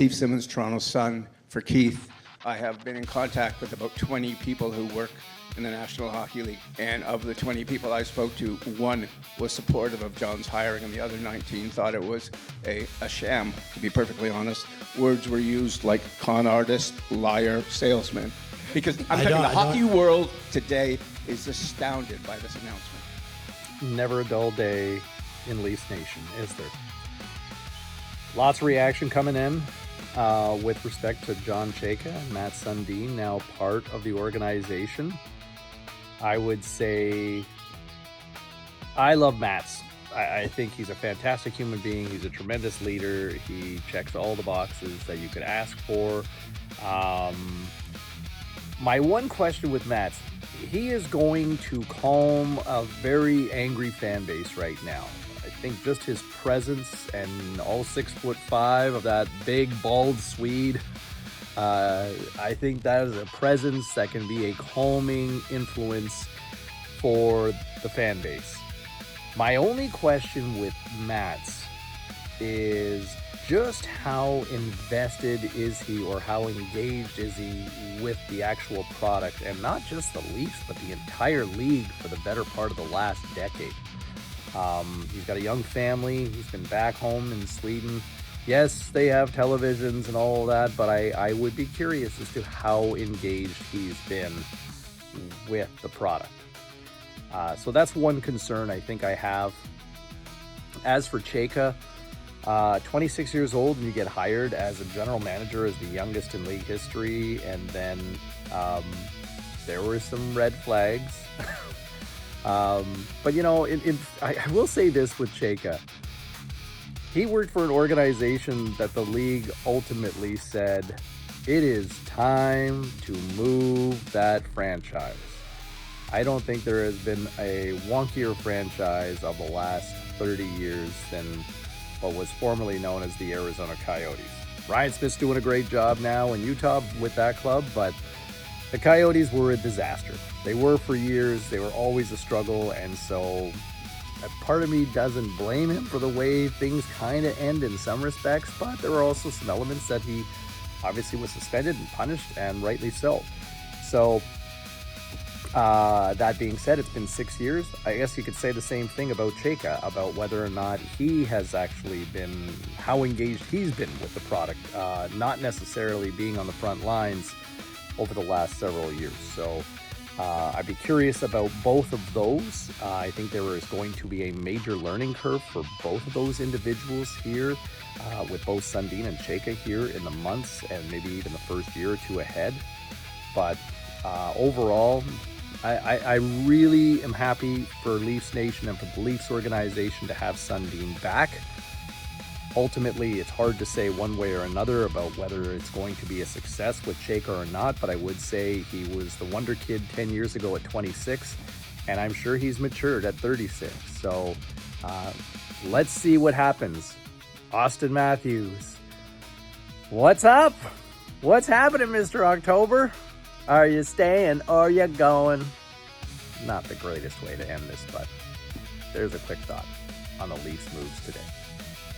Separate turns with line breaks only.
Steve Simmons, Toronto Sun. For Keith, I have been in contact with about 20 people who work in the National Hockey League. And of the 20 people I spoke to, one was supportive of John's hiring, and the other 19 thought it was a sham, to be perfectly honest. Words were used like con artist, liar, salesman. Because I'm telling you, the hockey world today is astounded by this announcement.
Never a dull day in Leafs Nation, is there? Lots of reaction coming in with respect to John Chayka and Matt Sundin, now part of the organization. I would say I love Matt's. I think he's a fantastic human being. He's a tremendous leader. He checks all the boxes that you could ask for. My one question with Matt, he is going to calm a very angry fan base right now. I think just his presence and all 6'5" of that big bald Swede, I think that is a presence that can be a calming influence for the fan base. My only question with Matt's is just how invested is he, or how engaged is he with the actual product, and not just the Leafs, but the entire league for the better part of the last decade. He's got a young family. He's been back home in Sweden. Yes, they have televisions and all of that, but I would be curious as to how engaged he's been with the product. So that's one concern I think I have. As for Chayka, 26 years old, and you get hired as a general manager as the youngest in league history, and then there were some red flags. But, you know, I will say this with Chayka. He worked for an organization that the league ultimately said, it is time to move that franchise. I don't think there has been a wonkier franchise of the last 30 years than what was formerly known as the Arizona Coyotes. Ryan Smith's doing a great job now in Utah with that club, but the Coyotes were a disaster. They were for years. They were always a struggle, and so a part of me doesn't blame him for the way things kind of end in some respects, but there were also some elements that he obviously was suspended and punished, and rightly so. So, that being said, it's been 6 years. I guess you could say the same thing about Chayka, about whether or not he has actually been, how engaged he's been with the product, not necessarily being on the front lines over the last several years. So I'd be curious about both of those. I think there is going to be a major learning curve for both of those individuals here, with both Sundin and Chayka here in the months and maybe even the first year or two ahead. But overall, I really am happy for Leafs Nation and for the Leafs organization to have Sundin back. Ultimately, it's hard to say one way or another about whether it's going to be a success with Chayka or not, but I would say he was the wonder kid 10 years ago at 26, and I'm sure he's matured at 36. So let's see what happens. Austin Matthews, what's up? What's happening, Mr. October? Are you staying or are you going? Not the greatest way to end this, but there's a quick thought on the Leafs moves today.